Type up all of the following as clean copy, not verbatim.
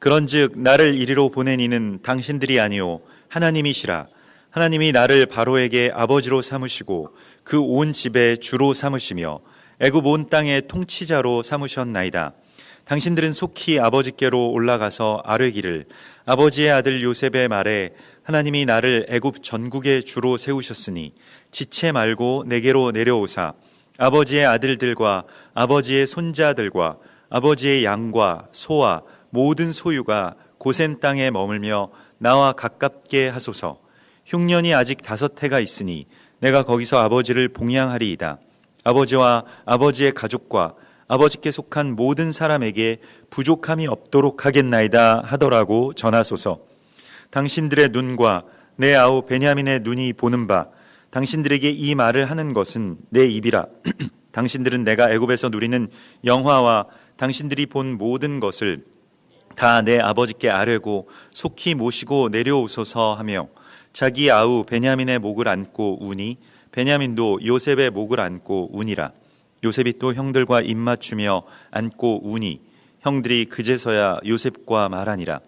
그런즉 나를 이리로 보낸 이는 당신들이 아니요 하나님이시라. 하나님이 나를 바로에게 아버지로 삼으시고 그 온 집의 주로 삼으시며 애굽 온 땅의 통치자로 삼으셨나이다. 당신들은 속히 아버지께로 올라가서 아뢰기를, 아버지의 아들 요셉의 말에 하나님이 나를 애굽 전국의 주로 세우셨으니 지체 말고 내게로 내려오사 아버지의 아들들과 아버지의 손자들과 아버지의 양과 소와 모든 소유가 고센 땅에 머물며 나와 가깝게 하소서. 흉년이 아직 5해가 있으니 내가 거기서 아버지를 봉양하리이다. 아버지와 아버지의 가족과 아버지께 속한 모든 사람에게 부족함이 없도록 하겠나이다 하더라고 전하소서. 당신들의 눈과 내 아우 베냐민의 눈이 보는 바 당신들에게 이 말을 하는 것은 내 입이라. 당신들은 내가 애굽에서 누리는 영화와 당신들이 본 모든 것을 다 내 아버지께 아뢰고 속히 모시고 내려오소서 하며 자기 아우 베냐민의 목을 안고 우니 베냐민도 요셉의 목을 안고 우니라. 요셉이 또 형들과 입맞추며 안고 우니 형들이 그제서야 요셉과 말하니라.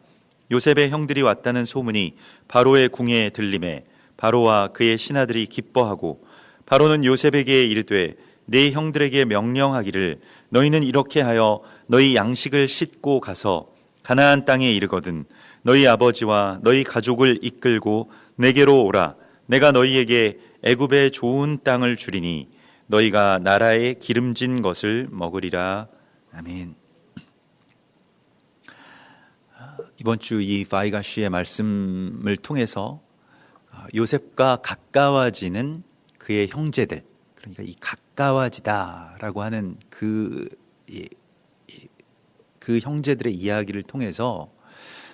요셉의 형들이 왔다는 소문이 바로의 궁에 들림에 바로와 그의 신하들이 기뻐하고 바로는 요셉에게 이르되 네 형들에게 명령하기를 너희는 이렇게 하여 너희 양식을 싣고 가서 가나안 땅에 이르거든 너희 아버지와 너희 가족을 이끌고 내게로 오라. 내가 너희에게 애굽의 좋은 땅을 주리니 너희가 나라의 기름진 것을 먹으리라. 아멘. 이번 주 이 바이가시의 말씀을 통해서 요셉과 가까워지는 그의 형제들, 그러니까 이 가까워지다라고 하는 그 형제들의 이야기를 통해서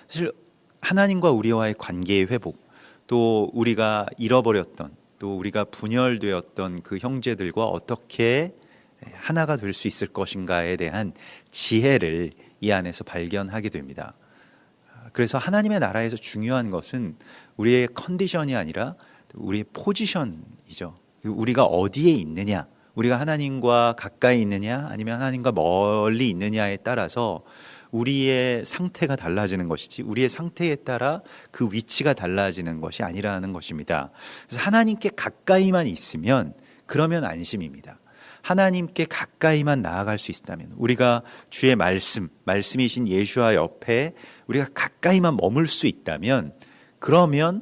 사실 하나님과 우리와의 관계의 회복, 또 우리가 잃어버렸던, 또 우리가 분열되었던 그 형제들과 어떻게 하나가 될 수 있을 것인가에 대한 지혜를 이 안에서 발견하게 됩니다. 그래서 하나님의 나라에서 중요한 것은 우리의 컨디션이 아니라 우리의 포지션이죠. 우리가 어디에 있느냐, 우리가 하나님과 가까이 있느냐 아니면 하나님과 멀리 있느냐에 따라서 우리의 상태가 달라지는 것이지 우리의 상태에 따라 그 위치가 달라지는 것이 아니라는 것입니다. 그래서 하나님께 가까이만 있으면 그러면 안심입니다. 하나님께 가까이만 나아갈 수 있다면, 우리가 주의 말씀이신 예수와 옆에 우리가 가까이만 머물 수 있다면, 그러면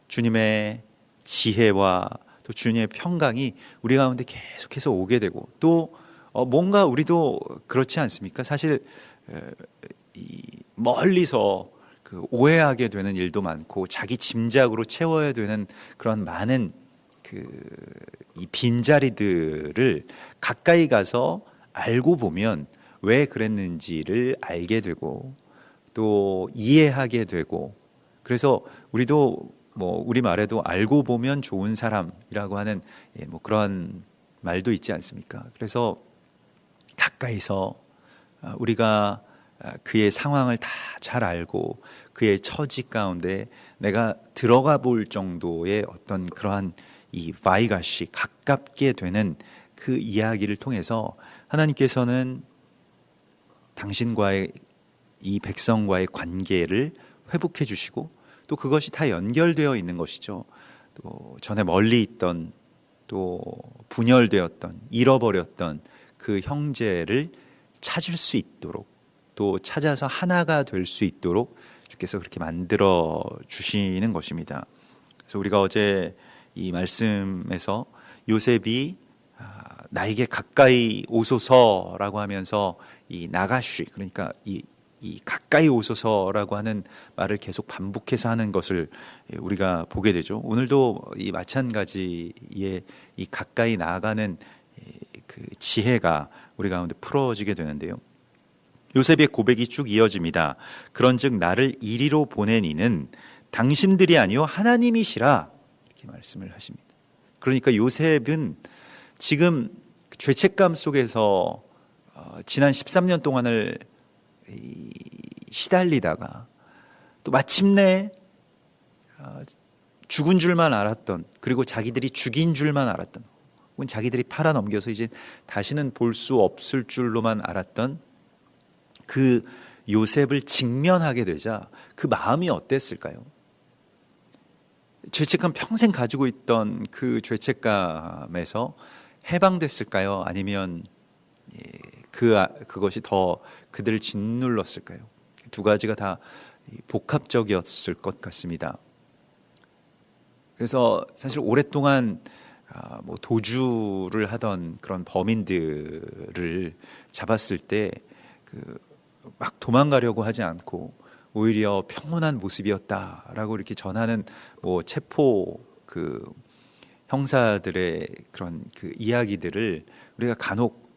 주님의 지혜와 또 주님의 평강이 우리 가운데 계속해서 오게 되고, 또 뭔가 우리도 그렇지 않습니까? 사실 멀리서 그 오해하게 되는 일도 많고 자기 짐작으로 채워야 되는 그런 많은 이 빈자리들을 가까이 가서 알고 보면 왜 그랬는지를 알게 되고 또 이해하게 되고, 그래서 우리도 우리 말에도 알고 보면 좋은 사람이라고 하는 그런 말도 있지 않습니까? 그래서 가까이서 우리가 그의 상황을 다 잘 알고 그의 처지 가운데 내가 들어가 볼 정도의 어떤 그러한 이 바이가시, 가깝게 되는 그 이야기를 통해서 하나님께서는 당신과의 이 백성과의 관계를 회복해 주시고, 또 그것이 다 연결되어 있는 것이죠. 또 전에 멀리 있던, 또 분열되었던, 잃어버렸던 그 형제를 찾을 수 있도록, 또 찾아서 하나가 될 수 있도록 주께서 그렇게 만들어 주시는 것입니다. 그래서 우리가 어제 이 말씀에서 요셉이 나에게 가까이 오소서라고 하면서 이 나가쉬, 그러니까 이 가까이 오소서라고 하는 말을 계속 반복해서 하는 것을 우리가 보게 되죠. 오늘도 이 마찬가지의 이 가까이 나아가는 그 지혜가 우리 가운데 풀어지게 되는데요. 요셉의 고백이 쭉 이어집니다. 그런즉 나를 이리로 보낸 이는 당신들이 아니요 하나님이시라, 이렇게 말씀을 하십니다. 그러니까 요셉은 지금 죄책감 속에서 지난 13년 동안을 시달리다가 또 마침내 죽은 줄만 알았던, 그리고 자기들이 죽인 줄만 알았던, 혹은 자기들이 팔아넘겨서 이제 다시는 볼 수 없을 줄로만 알았던 그 요셉을 직면하게 되자 그 마음이 어땠을까요? 죄책감 평생 가지고 있던 그 죄책감에서 해방됐을까요? 아니면 그것이 더 그들을 짓눌렀을까요? 두 가지가 다 복합적이었을 것 같습니다. 그래서 사실 오랫동안 도주를 하던 그런 범인들을 잡았을 때 막 도망가려고 하지 않고 오히려 평온한 모습이었다라고 이렇게 전하는 체포 형사들의 그런 이야기들을 우리가 간혹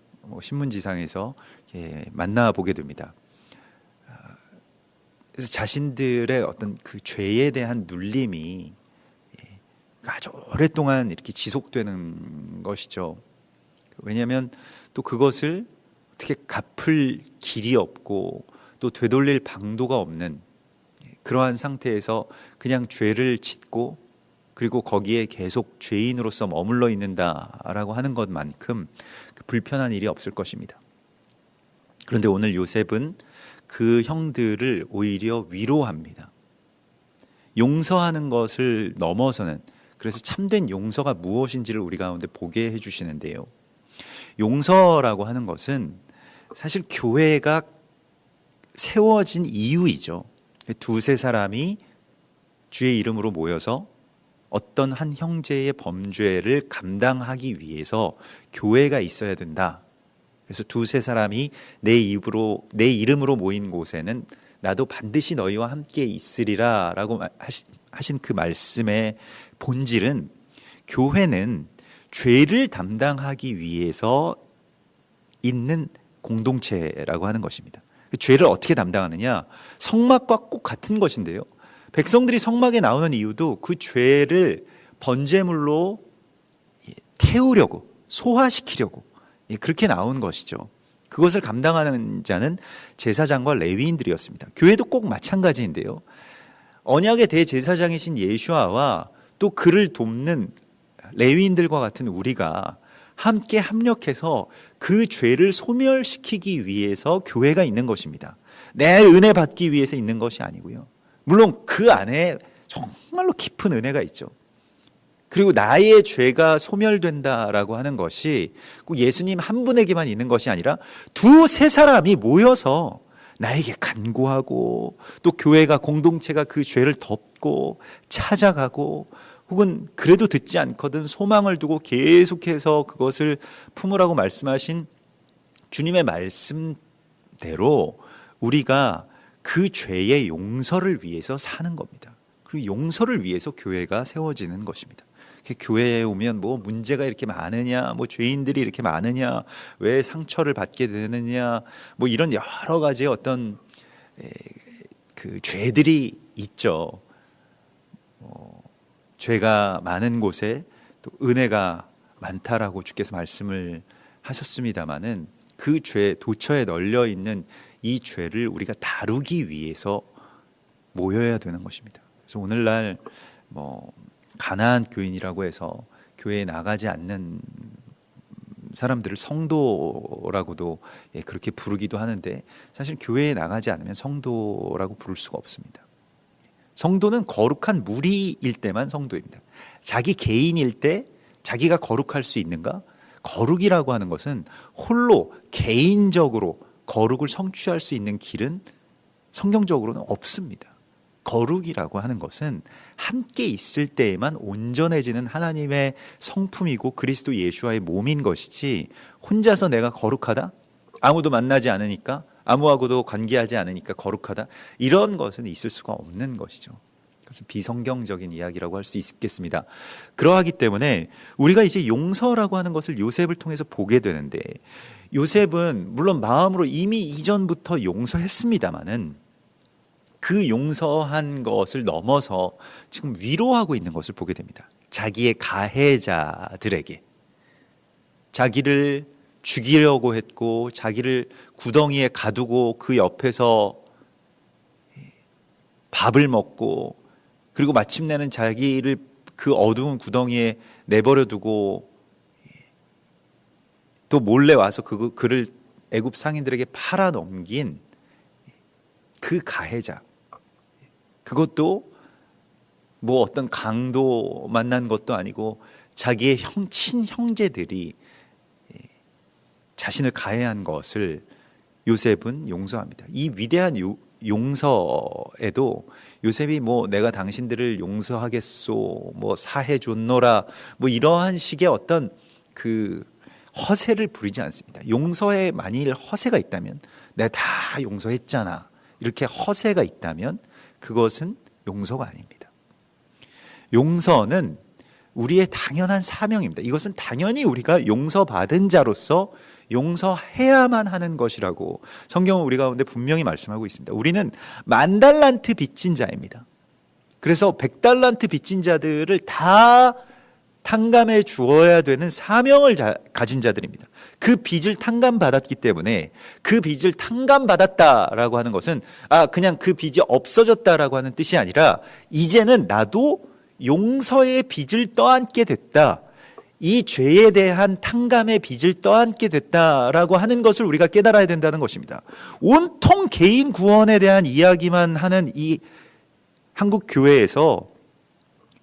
신문지상에서 만나보게 됩니다. 그래서 자신들의 어떤 그 죄에 대한 눌림이 아주 오랫동안 이렇게 지속되는 것이죠. 왜냐하면 또 그것을 어떻게 갚을 길이 없고 또 되돌릴 방도가 없는 그러한 상태에서 그냥 죄를 짓고 그리고 거기에 계속 죄인으로서 머물러 있는다라고 하는 것만큼 불편한 일이 없을 것입니다. 그런데 오늘 요셉은 그 형들을 오히려 위로합니다. 용서하는 것을 넘어서는, 그래서 참된 용서가 무엇인지를 우리 가운데 보게 해주시는데요. 용서라고 하는 것은 사실 교회가 세워진 이유이죠. 두세 사람이 주의 이름으로 모여서 어떤 한 형제의 범죄를 감당하기 위해서 교회가 있어야 된다. 그래서 두세 사람이 내 이름으로 모인 곳에는 나도 반드시 너희와 함께 있으리라 라고 하신 그 말씀의 본질은, 교회는 죄를 담당하기 위해서 있는 공동체라고 하는 것입니다. 죄를 어떻게 담당하느냐? 성막과 꼭 같은 것인데요. 백성들이 성막에 나오는 이유도 그 죄를 번제물로 태우려고, 소화시키려고 그렇게 나온 것이죠. 그것을 감당하는 자는 제사장과 레위인들이었습니다. 교회도 꼭 마찬가지인데요. 언약의 대제사장이신 예수아와 또 그를 돕는 레위인들과 같은 우리가 함께 합력해서 그 죄를 소멸시키기 위해서 교회가 있는 것입니다. 내 은혜 받기 위해서 있는 것이 아니고요. 물론 그 안에 정말로 깊은 은혜가 있죠. 그리고 나의 죄가 소멸된다라고 하는 것이 꼭 예수님 한 분에게만 있는 것이 아니라 두세 사람이 모여서 나에게 간구하고, 또 교회가, 공동체가 그 죄를 덮고 찾아가고, 혹은 그래도 듣지 않거든 소망을 두고 계속해서 그것을 품으라고 말씀하신 주님의 말씀대로 우리가 그 죄의 용서를 위해서 사는 겁니다. 그리고 용서를 위해서 교회가 세워지는 것입니다. 교회에 오면 문제가 이렇게 많으냐, 죄인들이 이렇게 많으냐, 왜 상처를 받게 되느냐, 이런 여러 가지의 어떤 그 죄들이 있죠. 죄가 많은 곳에 또 은혜가 많다라고 주께서 말씀을 하셨습니다마는, 그 죄 도처에 널려 있는 이 죄를 우리가 다루기 위해서 모여야 되는 것입니다. 그래서 오늘날 가난한 교인이라고 해서 교회에 나가지 않는 사람들을 성도라고도 그렇게 부르기도 하는데, 사실 교회에 나가지 않으면 성도라고 부를 수가 없습니다. 성도는 거룩한 무리일 때만 성도입니다. 자기 개인일 때 자기가 거룩할 수 있는가? 거룩이라고 하는 것은 홀로 개인적으로 거룩을 성취할 수 있는 길은 성경적으로는 없습니다. 거룩이라고 하는 것은 함께 있을 때에만 온전해지는 하나님의 성품이고 그리스도 예수와의 몸인 것이지, 혼자서 내가 거룩하다? 아무도 만나지 않으니까, 아무하고도 관계하지 않으니까 거룩하다? 이런 것은 있을 수가 없는 것이죠. 그래서 비성경적인 이야기라고 할 수 있겠습니다. 그러하기 때문에 우리가 이제 용서라고 하는 것을 요셉을 통해서 보게 되는데, 요셉은 물론 마음으로 이미 이전부터 용서했습니다마는 그 용서한 것을 넘어서 지금 위로하고 있는 것을 보게 됩니다. 자기의 가해자들에게, 자기를 죽이려고 했고 자기를 구덩이에 가두고 그 옆에서 밥을 먹고, 그리고 마침내는 자기를 그 어두운 구덩이에 내버려 두고 또 몰래 와서 그를 애굽 상인들에게 팔아 넘긴 그 가해자, 그것도 뭐 어떤 강도 만난 것도 아니고 자기의 친형제들이 자신을 가해한 것을 요셉은 용서합니다. 이 위대한 용서에도 요셉이 뭐 내가 당신들을 용서하겠소, 뭐 사해 줬노라, 뭐 이러한 식의 어떤 그 허세를 부리지 않습니다. 용서에 만일 허세가 있다면, 내가 다 용서했잖아, 이렇게 허세가 있다면 그것은 용서가 아닙니다. 용서는 우리의 당연한 사명입니다. 이것은 당연히 우리가 용서받은 자로서 용서해야만 하는 것이라고 성경은 우리 가운데 분명히 말씀하고 있습니다. 우리는 10,000달란트 빚진 자입니다. 그래서 100달란트 빚진 자들을 다 탕감해 주어야 되는 사명을 가진 자들입니다. 그 빚을 탕감받았기 때문에, 그 빚을 탕감받았다라고 하는 것은 그냥 그 빚이 없어졌다라고 하는 뜻이 아니라, 이제는 나도 용서의 빚을 떠안게 됐다, 이 죄에 대한 탕감의 빚을 떠안게 됐다라고 하는 것을 우리가 깨달아야 된다는 것입니다. 온통 개인 구원에 대한 이야기만 하는 이 한국 교회에서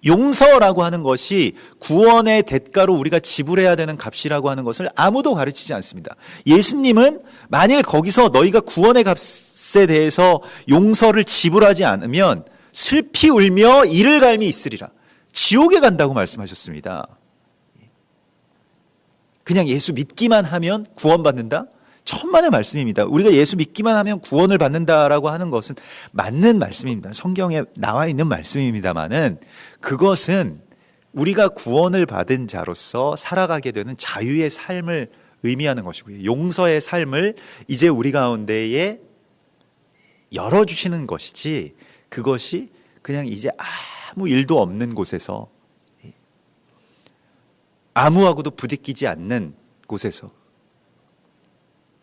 용서라고 하는 것이 구원의 대가로 우리가 지불해야 되는 값이라고 하는 것을 아무도 가르치지 않습니다. 예수님은 만일 거기서 너희가 구원의 값에 대해서 용서를 지불하지 않으면 슬피 울며 이를 갈미 있으리라, 지옥에 간다고 말씀하셨습니다. 그냥 예수 믿기만 하면 구원받는다? 천만의 말씀입니다. 우리가 예수 믿기만 하면 구원을 받는다라고 하는 것은 맞는 말씀입니다. 성경에 나와 있는 말씀입니다만은, 그것은 우리가 구원을 받은 자로서 살아가게 되는 자유의 삶을 의미하는 것이고요. 용서의 삶을 이제 우리 가운데에 열어주시는 것이지, 그것이 그냥 이제 아무 일도 없는 곳에서, 아무하고도 부딪히지 않는 곳에서,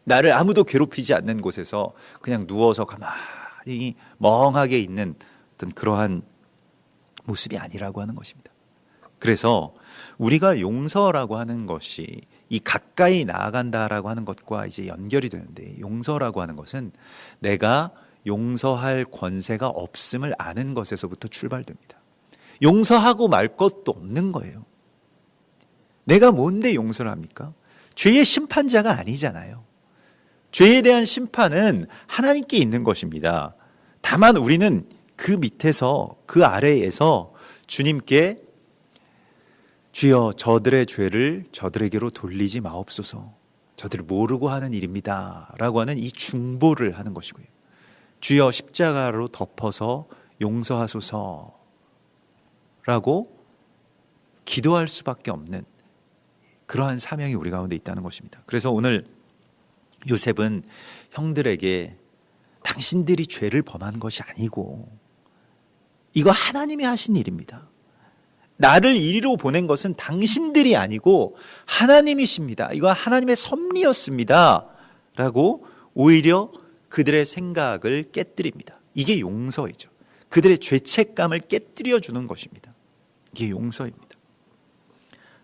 나를 아무도 괴롭히지 않는 곳에서 그냥 누워서 가만히 멍하게 있는 어떤 그러한 모습이 아니라고 하는 것입니다. 그래서 우리가 용서라고 하는 것이 이 가까이 나아간다라고 하는 것과 이제 연결이 되는데, 용서라고 하는 것은 내가 용서할 권세가 없음을 아는 것에서부터 출발됩니다. 용서하고 말 것도 없는 거예요. 내가 뭔데 용서를 합니까? 죄의 심판자가 아니잖아요. 죄에 대한 심판은 하나님께 있는 것입니다. 다만 우리는 그 밑에서, 그 아래에서 주님께 주여 저들의 죄를 저들에게로 돌리지 마옵소서, 저들이 모르고 하는 일입니다 라고 하는 이 중보를 하는 것이고요. 주여 십자가로 덮어서 용서하소서 라고 기도할 수밖에 없는 그러한 사명이 우리 가운데 있다는 것입니다. 그래서 오늘 요셉은 형들에게 당신들이 죄를 범한 것이 아니고 이거 하나님이 하신 일입니다, 나를 이리로 보낸 것은 당신들이 아니고 하나님이십니다, 이거 하나님의 섭리였습니다 라고 오히려 그들의 생각을 깨뜨립니다. 이게 용서이죠. 그들의 죄책감을 깨뜨려 주는 것입니다. 이게 용서입니다.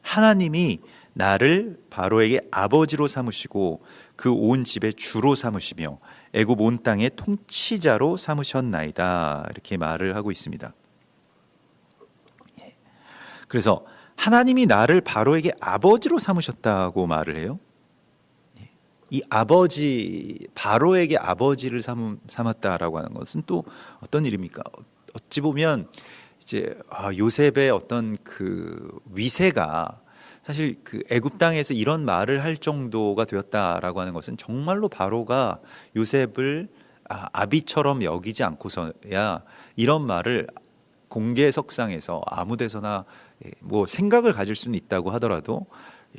하나님이 나를 바로에게 아버지로 삼으시고 그 온 집의 주로 삼으시며 애굽 온 땅의 통치자로 삼으셨나이다, 이렇게 말을 하고 있습니다. 그래서 하나님이 나를 바로에게 아버지로 삼으셨다고 말을 해요. 이 아버지, 바로에게 아버지를 삼았다라고 하는 것은 또 어떤 일입니까? 어찌 보면 이제 요셉의 어떤 그 위세가 사실 그 애굽 땅에서 이런 말을 할 정도가 되었다라고 하는 것은 정말로 바로가 요셉을 아비처럼 여기지 않고서야 이런 말을 공개석상에서 아무 데서나 뭐 생각을 가질 수는 있다고 하더라도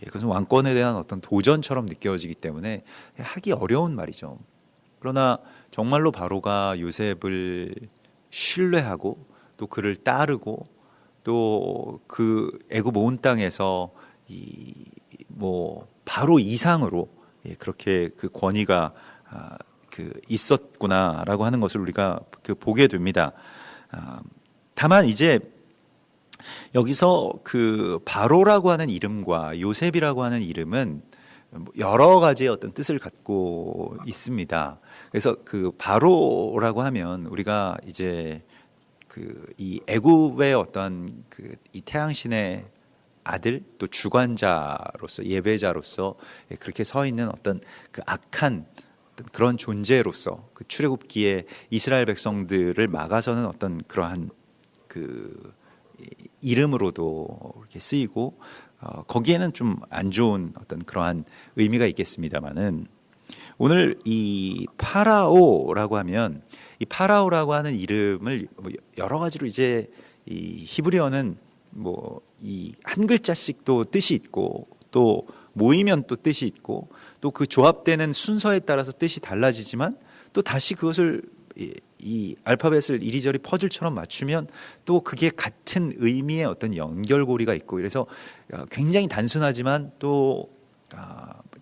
그것은 왕권에 대한 어떤 도전처럼 느껴지기 때문에 하기 어려운 말이죠. 그러나 정말로 바로가 요셉을 신뢰하고 또 그를 따르고 또 그 애굽 온 땅에서 뭐 바로 이상으로 그렇게 그 권위가 있었구나라고 하는 것을 우리가 보게 됩니다. 다만 이제 여기서 그 바로라고 하는 이름과 요셉이라고 하는 이름은 여러 가지의 어떤 뜻을 갖고 있습니다. 그래서 그 바로라고 하면 우리가 이제 그 이 애굽의 어떤 그 이 태양신의 아들 또 주관자로서 예배자로서 그렇게 서 있는 어떤 그 악한 어떤 그런 존재로서 그 출애굽기에 이스라엘 백성들을 막아서는 어떤 그러한 그 이름으로도 이렇게 쓰이고 거기에는 좀 안 좋은 어떤 그러한 의미가 있겠습니다만은 오늘 이 파라오라고 하면 이 파라오라고 하는 이름을 여러 가지로 이제 이 히브리어는 뭐 이 한 글자씩도 뜻이 있고 또 모이면 또 뜻이 있고 또 그 조합되는 순서에 따라서 뜻이 달라지지만 또 다시 그것을 이 알파벳을 이리저리 퍼즐처럼 맞추면 또 그게 같은 의미의 어떤 연결고리가 있고 그래서 굉장히 단순하지만 또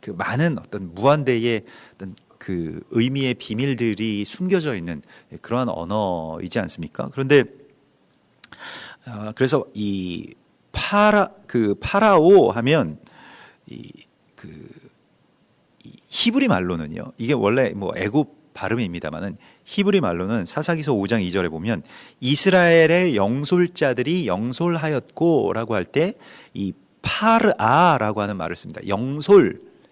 그 많은 어떤 무한대의 어떤 그 의미의 비밀들이 숨겨져 있는 그러한 언어이지 않습니까? 그런데 그래서 이 파라오 하면 이 히브리 말로는요. 이게 원래 뭐 애굽 발음입니다만은 히브리 말로는 사사기서 5장 2절에 보면 이스라엘의 영솔자들이 영솔하였고라고 할 때 이 파르아라고 하는 말을 씁니다.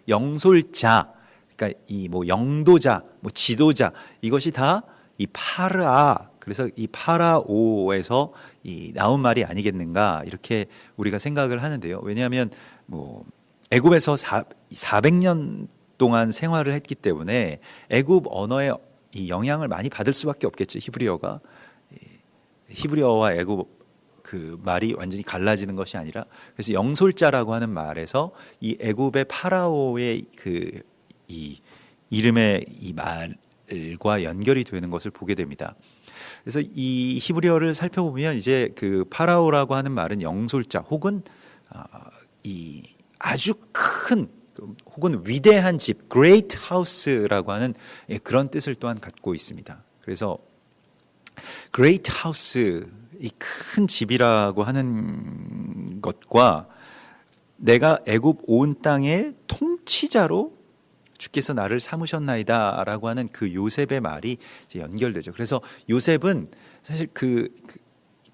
영솔자, 그러니까 이 뭐 영도자, 뭐 지도자 이것이 다 이 파르아. 그래서 이 파라오에서 이 나온 말이 아니겠는가 이렇게 우리가 생각을 하는데요. 왜냐하면 뭐 애굽에서 400년 동안 생활을 했기 때문에 애굽 언어의 이 영향을 많이 받을 수밖에 없겠죠. 히브리어가 히브리어와 애굽 그 말이 완전히 갈라지는 것이 아니라 그래서 영솔자라고 하는 말에서 이 애굽의 파라오의 그 이 이름의 이 말과 연결이 되는 것을 보게 됩니다. 그래서 이 히브리어를 살펴보면 이제 그 파라오라고 하는 말은 영솔자 혹은 이 아주 큰 혹은 위대한 집, great house라고 하는 그런 뜻을 또한 갖고 있습니다. 그래서 great house, 이 큰 집이라고 하는 것과 내가 애굽 온 땅의 통치자로 주께서 나를 삼으셨나이다라고 하는 그 요셉의 말이 이제 연결되죠. 그래서 요셉은 사실 그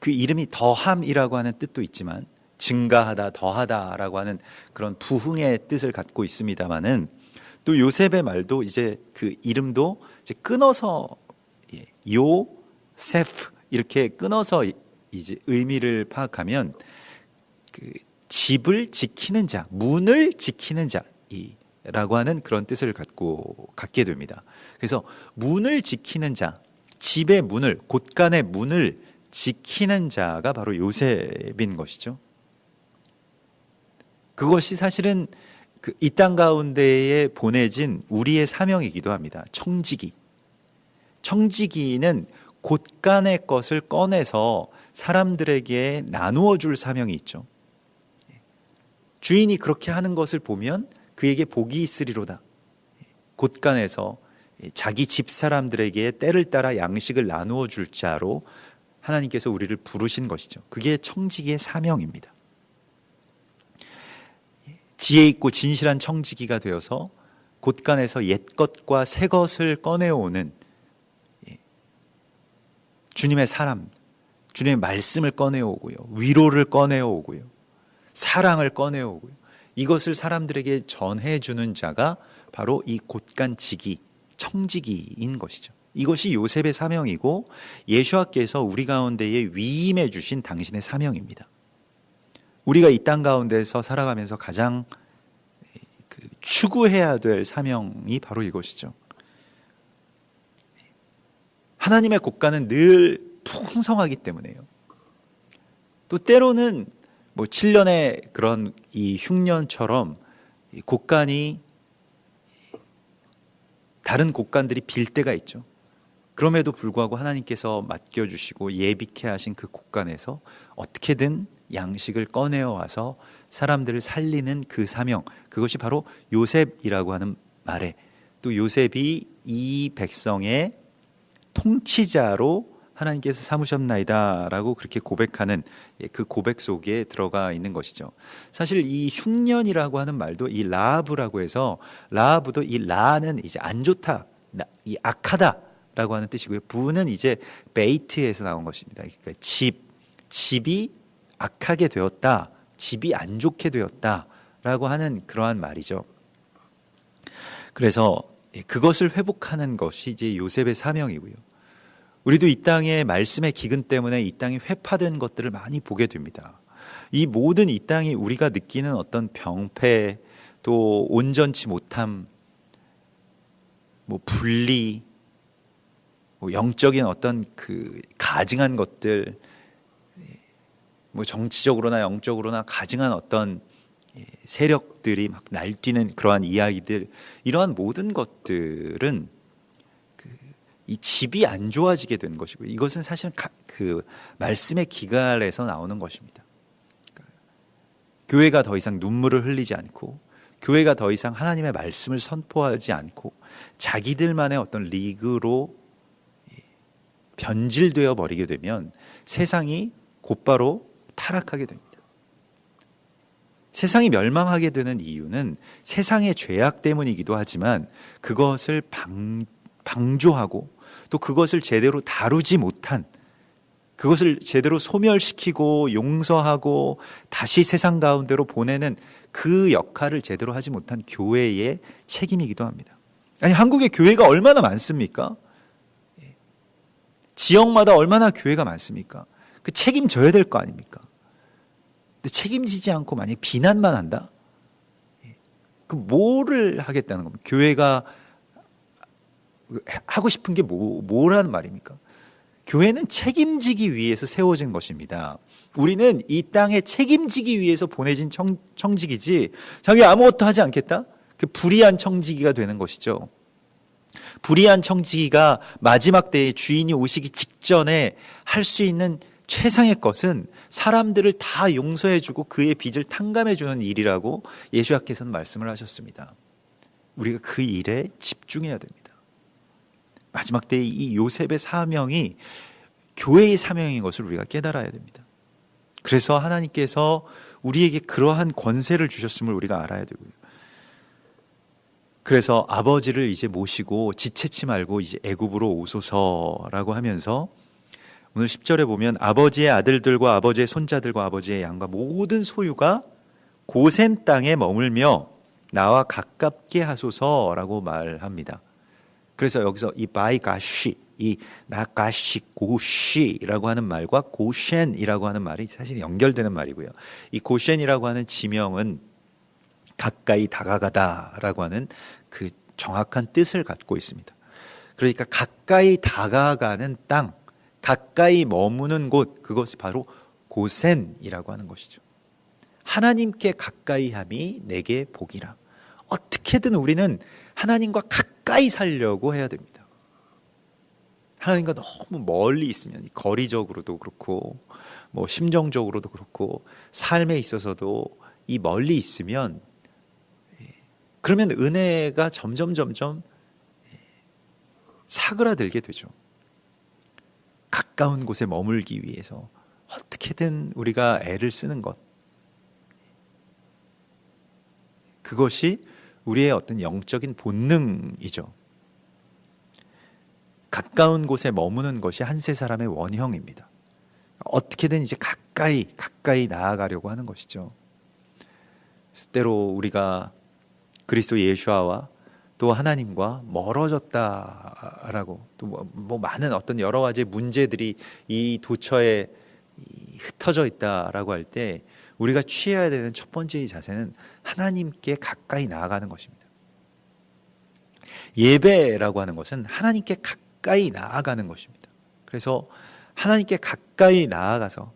이름이 더함이라고 하는 뜻도 있지만 증가하다, 더하다라고 하는 그런 부흥의 뜻을 갖고 있습니다만은 또 요셉의 말도 이제 그 이름도 이제 끊어서 요세프 이렇게 끊어서 이제 의미를 파악하면 그 집을 지키는 자, 문을 지키는 자라고 하는 그런 뜻을 갖게 됩니다. 그래서 문을 지키는 자, 집의 문을, 곳간의 문을 지키는 자가 바로 요셉인 것이죠. 그것이 사실은 이 땅 가운데에 보내진 우리의 사명이기도 합니다. 청지기는 곳간의 것을 꺼내서 사람들에게 나누어 줄 사명이 있죠. 주인이 그렇게 하는 것을 보면 그에게 복이 있으리로다. 곳간에서 자기 집 사람들에게 때를 따라 양식을 나누어 줄 자로 하나님께서 우리를 부르신 것이죠. 그게 청지기의 사명입니다. 지혜 있고 진실한 청지기가 되어서 곳간에서 옛것과 새것을 꺼내오는 주님의 사람, 주님의 말씀을 꺼내오고요, 위로를 꺼내오고요, 사랑을 꺼내오고요, 이것을 사람들에게 전해주는 자가 바로 이 곳간지기, 청지기인 것이죠. 이것이 요셉의 사명이고 예수와께서 우리 가운데에 위임해 주신 당신의 사명입니다. 우리가 이 땅 가운데서 살아가면서 가장 추구해야 될 사명이 바로 이것이죠. 하나님의 곳간은 늘 풍성하기 때문에요. 또 때로는 뭐 7년의 그런 이 흉년처럼 이 곳간이 다른 곳간들이 빌 때가 있죠. 그럼에도 불구하고 하나님께서 맡겨주시고 예비케 하신 그 곳간에서 어떻게든 양식을 꺼내어 와서 사람들을 살리는 그 사명, 그것이 바로 요셉이라고 하는 말에 또 요셉이 이 백성의 통치자로 하나님께서 삼으셨나이다라고 그렇게 고백하는 그 고백 속에 들어가 있는 것이죠. 사실 이 흉년이라고 하는 말도 이 라하브라고 해서 라하브도 이 라는 이제 안 좋다, 이 악하다라고 하는 뜻이고요. 부는 이제 베이트에서 나온 것입니다. 그러니까 집이 악하게 되었다, 집이 안 좋게 되었다라고 하는 그러한 말이죠. 그래서 그것을 회복하는 것이 이제 요셉의 사명이고요. 우리도 이 땅의 말씀의 기근 때문에 이 땅이 회파된 것들을 많이 보게 됩니다. 이 모든 이 땅이 우리가 느끼는 어떤 병폐, 또 온전치 못함, 뭐 분리, 뭐 영적인 어떤 그 가증한 것들, 뭐 정치적으로나 영적으로나 가증한 어떤 세력들이 막 날뛰는 그러한 이야기들, 이러한 모든 것들은 이 집이 안 좋아지게 된 것이고, 이것은 사실 그 말씀의 기갈에서 나오는 것입니다. 교회가 더 이상 눈물을 흘리지 않고, 교회가 더 이상 하나님의 말씀을 선포하지 않고 자기들만의 어떤 리그로 변질되어 버리게 되면 세상이 곧바로 타락하게 됩니다. 세상이 멸망하게 되는 이유는 세상의 죄악 때문이기도 하지만 그것을 방조하고 또 그것을 제대로 다루지 못한, 그것을 제대로 소멸시키고 용서하고 다시 세상 가운데로 보내는 그 역할을 제대로 하지 못한 교회의 책임이기도 합니다. 아니, 한국의 교회가 얼마나 많습니까? 지역마다 얼마나 교회가 많습니까? 그 책임져야 될 거 아닙니까? 근데 책임지지 않고 만약 비난만 한다? 그럼 뭐를 하겠다는 겁니까? 교회가 하고 싶은 게 뭐라는 말입니까? 교회는 책임지기 위해서 세워진 것입니다. 우리는 이 땅에 책임지기 위해서 보내진 청지기지, 자기 아무것도 하지 않겠다? 그 불의한 청지기가 되는 것이죠. 불의한 청지기가 마지막 때에 주인이 오시기 직전에 할 수 있는 최상의 것은 사람들을 다 용서해주고 그의 빚을 탕감해주는 일이라고 예수님께서는 말씀을 하셨습니다. 우리가 그 일에 집중해야 됩니다. 마지막 때의 이 요셉의 사명이 교회의 사명인 것을 우리가 깨달아야 됩니다. 그래서 하나님께서 우리에게 그러한 권세를 주셨음을 우리가 알아야 되고요. 그래서 아버지를 이제 모시고 지체치 말고 이제 애굽으로 오소서라고 하면서 오늘 10절에 보면 아버지의 아들들과 아버지의 손자들과 아버지의 양과 모든 소유가 고센 땅에 머물며 나와 가깝게 하소서라고 말합니다. 그래서 여기서 이 바이가시, 이 나가시, 고시라고 하는 말과 고셴이라고 하는 말이 사실 연결되는 말이고요. 이 고셴이라고 하는 지명은 가까이 다가가다라고 하는 그 정확한 뜻을 갖고 있습니다. 그러니까 가까이 다가가는 땅, 가까이 머무는 곳, 그것이 바로 고센이라고 하는 것이죠. 하나님께 가까이 함이 내게 복이라. 어떻게든 우리는 하나님과 가까이 살려고 해야 됩니다. 하나님과 너무 멀리 있으면 거리적으로도 그렇고 뭐 심정적으로도 그렇고 삶에 있어서도 이 멀리 있으면 그러면 은혜가 점점 사그라들게 되죠. 가까운 곳에 머물기 위해서 어떻게든 우리가 애를 쓰는 것, 그것이 우리의 어떤 영적인 본능이죠. 가까운 곳에 머무는 것이 한세 사람의 원형입니다. 어떻게든 이제 가까이 나아가려고 하는 것이죠. 때로 우리가 그리스도 예수와 또 하나님과 멀어졌다라고 또 뭐 많은 어떤 여러 가지 문제들이 이 도처에 흩어져 있다라고 할 때 우리가 취해야 되는 첫 번째의 자세는 하나님께 가까이 나아가는 것입니다. 예배라고 하는 것은 하나님께 가까이 나아가는 것입니다. 그래서 하나님께 가까이 나아가서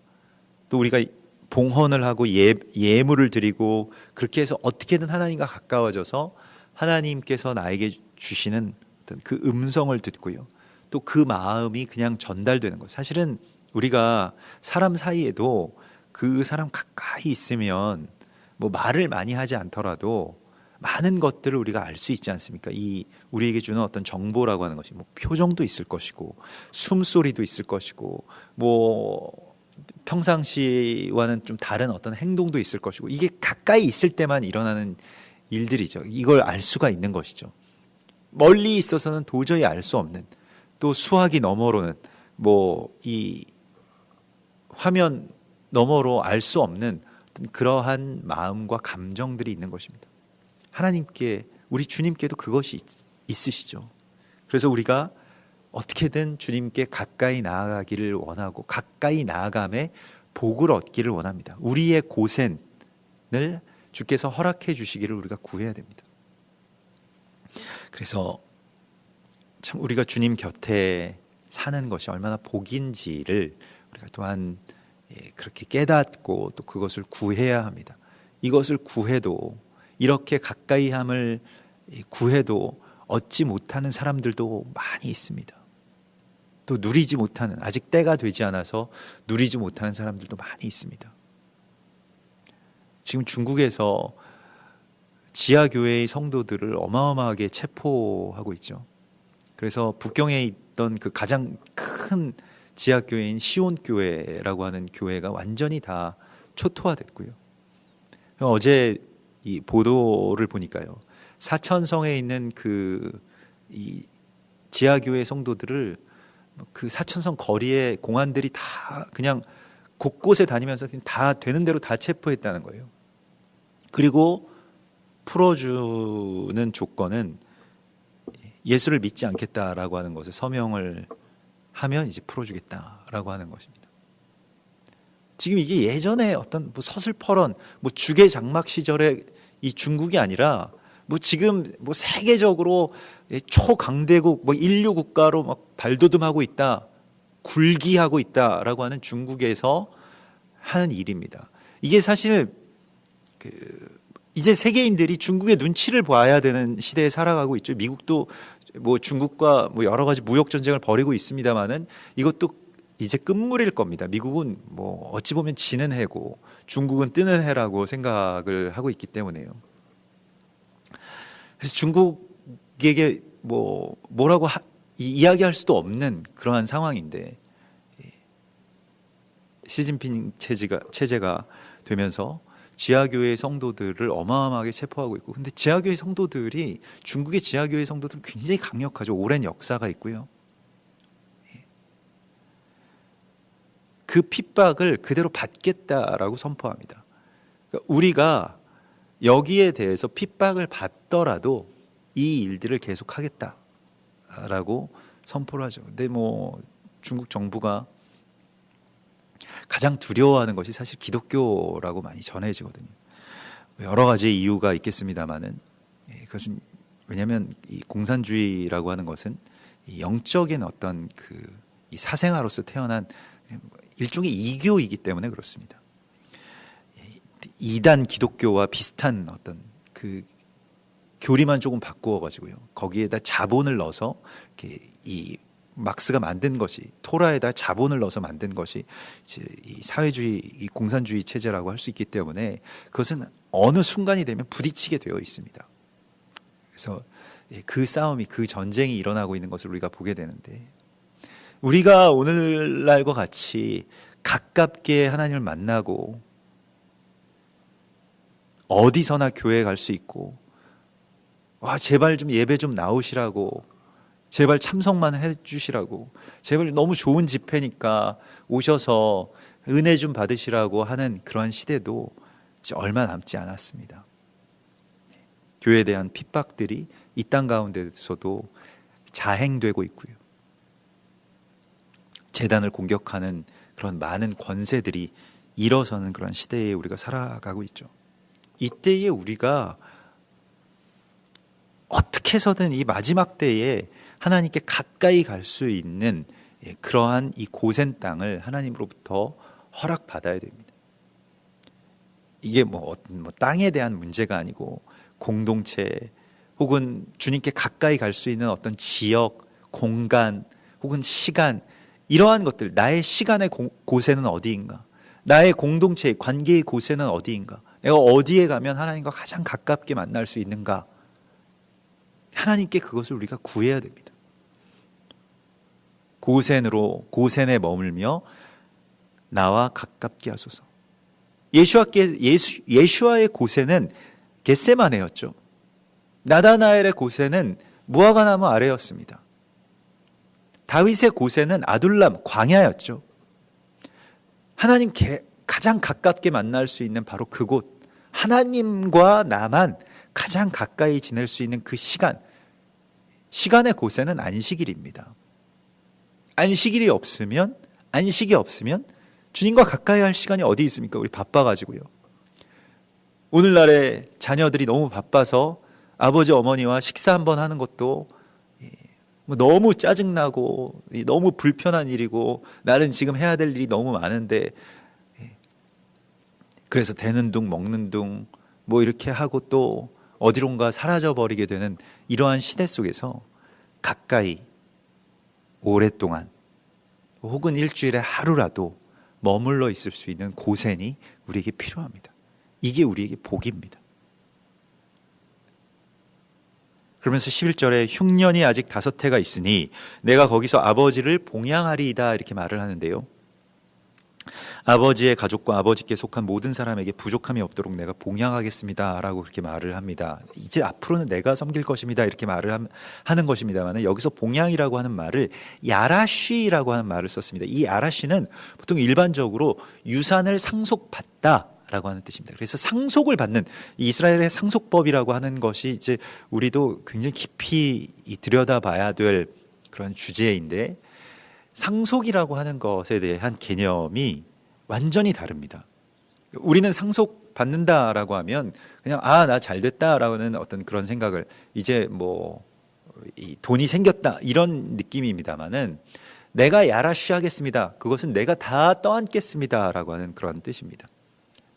또 우리가 봉헌을 하고 예물을 드리고 그렇게 해서 어떻게든 하나님과 가까워져서 하나님께서 나에게 주시는 어떤 그 음성을 듣고요. 또 그 마음이 그냥 전달되는 것. 사실은 우리가 사람 사이에도 그 사람 가까이 있으면 뭐 말을 많이 하지 않더라도 많은 것들을 우리가 알 수 있지 않습니까? 이 우리에게 주는 어떤 정보라고 하는 것이 뭐 표정도 있을 것이고 숨소리도 있을 것이고 뭐 평상시와는 좀 다른 어떤 행동도 있을 것이고 이게 가까이 있을 때만 일어나는 일들이죠. 이걸 알 수가 있는 것이죠. 멀리 있어서는 도저히 알 수 없는 또 수화기 너머로는 뭐 이 화면 너머로 알 수 없는 그러한 마음과 감정들이 있는 것입니다. 하나님께 우리 주님께도 그것이 있으시죠. 그래서 우리가 어떻게든 주님께 가까이 나아가기를 원하고 가까이 나아감에 복을 얻기를 원합니다. 우리의 고생을 주께서 허락해 주시기를 우리가 구해야 됩니다. 그래서 참 우리가 주님 곁에 사는 것이 얼마나 복인지를 우리가 또한 그렇게 깨닫고 또 그것을 구해야 합니다. 이것을 구해도 이렇게 가까이함을 구해도 얻지 못하는 사람들도 많이 있습니다. 또 누리지 못하는 아직 때가 되지 않아서 누리지 못하는 사람들도 많이 있습니다. 지금 중국에서 지하교회의 성도들을 어마어마하게 체포하고 있죠. 그래서 북경에 있던 그 가장 큰 지하교회인 시온교회라고 하는 교회가 완전히 다 초토화됐고요. 어제 이 보도를 보니까요, 사천성에 있는 이 지하교회 성도들을 그 사천성 거리에 공안들이 다 그냥 곳곳에 다니면서 다 되는 대로 다 체포했다는 거예요. 그리고 풀어주는 조건은 예수를 믿지 않겠다라고 하는 것에 서명을 하면 이제 풀어주겠다라고 하는 것입니다. 지금 이게 예전에 어떤 뭐 서슬퍼런 뭐 주계 장막 시절의 이 중국이 아니라 뭐 지금 뭐 세계적으로 초강대국 뭐 인류 국가로 막 발돋움하고 있다, 굴기하고 있다라고 하는 중국에서 하는 일입니다. 이게 사실 이제 세계인들이 중국의 눈치를 봐야 되는 시대에 살아가고 있죠. 미국도 뭐 중국과 뭐 여러 가지 무역 전쟁을 벌이고 있습니다만은 이것도 이제 끝물일 겁니다. 미국은 뭐 어찌 보면 지는 해고 중국은 뜨는 해라고 생각을 하고 있기 때문에요. 그래서 중국에게 뭐라고 이야기할 수도 없는 그러한 상황인데 시진핑 체제가 되면서 지하교회 성도들을 어마어마하게 체포하고 있고, 근데 지하교회 성도들이 중국의 지하교회 성도들은 굉장히 강력하죠. 오랜 역사가 있고요. 그 핍박을 그대로 받겠다라고 선포합니다. 그러니까 우리가 여기에 대해서 핍박을 받더라도 이 일들을 계속하겠다라고 선포를 하죠. 근데 뭐 중국 정부가 가장 두려워하는 것이 사실 기독교라고 많이 전해지거든요. 여러 가지 이유가 있겠습니다만은 그것은 왜냐하면 이 공산주의라고 하는 것은 이 영적인 어떤 이 사생아로서 태어난 일종의 이교이기 때문에 그렇습니다. 이단 기독교와 비슷한 어떤 그 교리만 조금 바꾸어 가지고요. 거기에다 자본을 넣어서 이렇게 이 막스가 만든 것이 토라에다 자본을 넣어서 만든 것이 이제 이 사회주의, 이 공산주의 체제라고 할 수 있기 때문에 그것은 어느 순간이 되면 부딪히게 되어 있습니다. 그래서 그 싸움이, 그 전쟁이 일어나고 있는 것을 우리가 보게 되는데, 우리가 오늘날과 같이 가깝게 하나님을 만나고 어디서나 교회에 갈 수 있고, 와 제발 좀 예배 좀 나오시라고, 제발 참석만 해주시라고, 제발 너무 좋은 집회니까 오셔서 은혜 좀 받으시라고 하는 그러한 시대도 이제 얼마 남지 않았습니다. 교회에 대한 핍박들이 이 땅 가운데서도 자행되고 있고요. 재단을 공격하는 그런 많은 권세들이 일어서는 그런 시대에 우리가 살아가고 있죠. 이때에 우리가 어떻게 해서든 이 마지막 때에 하나님께 가까이 갈 수 있는 그러한 이 고센 땅을 하나님으로부터 허락받아야 됩니다. 이게 뭐 땅에 대한 문제가 아니고 공동체 혹은 주님께 가까이 갈 수 있는 어떤 지역, 공간 혹은 시간, 이러한 것들, 나의 시간의 고세는 어디인가, 나의 공동체의 관계의 고세는 어디인가, 내가 어디에 가면 하나님과 가장 가깝게 만날 수 있는가? 하나님께 그것을 우리가 구해야 됩니다. 고센에 머물며 나와 가깝게 하소서. 예수와의 고센은 겟세마네였죠. 나다나엘의 고센은 무화과나무 아래였습니다. 다윗의 고센은 아둘람 광야였죠. 하나님 가장 가깝게 만날 수 있는 바로 그곳, 하나님과 나만 가장 가까이 지낼 수 있는 그 시간의 고센은 안식일입니다. 안식이 없으면 주님과 가까이 할 시간이 어디 있습니까? 우리 바빠가지고요. 오늘날의 자녀들이 너무 바빠서 아버지 어머니와 식사 한번 하는 것도 너무 짜증나고 너무 불편한 일이고, 나는 지금 해야 될 일이 너무 많은데, 그래서 되는 둥 먹는 둥 뭐 이렇게 하고 또 어디론가 사라져 버리게 되는 이러한 시대 속에서 가까이 오랫동안 혹은 일주일에 하루라도 머물러 있을 수 있는 고센이 우리에게 필요합니다. 이게 우리에게 복입니다. 그러면서 11절에 흉년이 아직 5해가 있으니 내가 거기서 아버지를 봉양하리이다, 이렇게 말을 하는데요. 아버지의 가족과 아버지께 속한 모든 사람에게 부족함이 없도록 내가 봉양하겠습니다 라고 그렇게 말을 합니다. 이제 앞으로는 내가 섬길 것입니다, 이렇게 말을 하는 것입니다만, 여기서 봉양이라고 하는 말을 야라쉬라고 하는 말을 썼습니다. 이 야라쉬는 보통 일반적으로 유산을 상속받다 라고 하는 뜻입니다. 그래서 상속을 받는, 이스라엘의 상속법이라고 하는 것이 이제 우리도 굉장히 깊이 들여다봐야 될 그런 주제인데, 상속이라고 하는 것에 대한 개념이 완전히 다릅니다. 우리는 상속받는다라고 하면 그냥 나 잘 됐다라는 어떤 그런 생각을, 이제 뭐 돈이 생겼다 이런 느낌입니다만은, 내가 야라쉬 하겠습니다, 그것은 내가 다 떠안겠습니다라고 하는 그런 뜻입니다.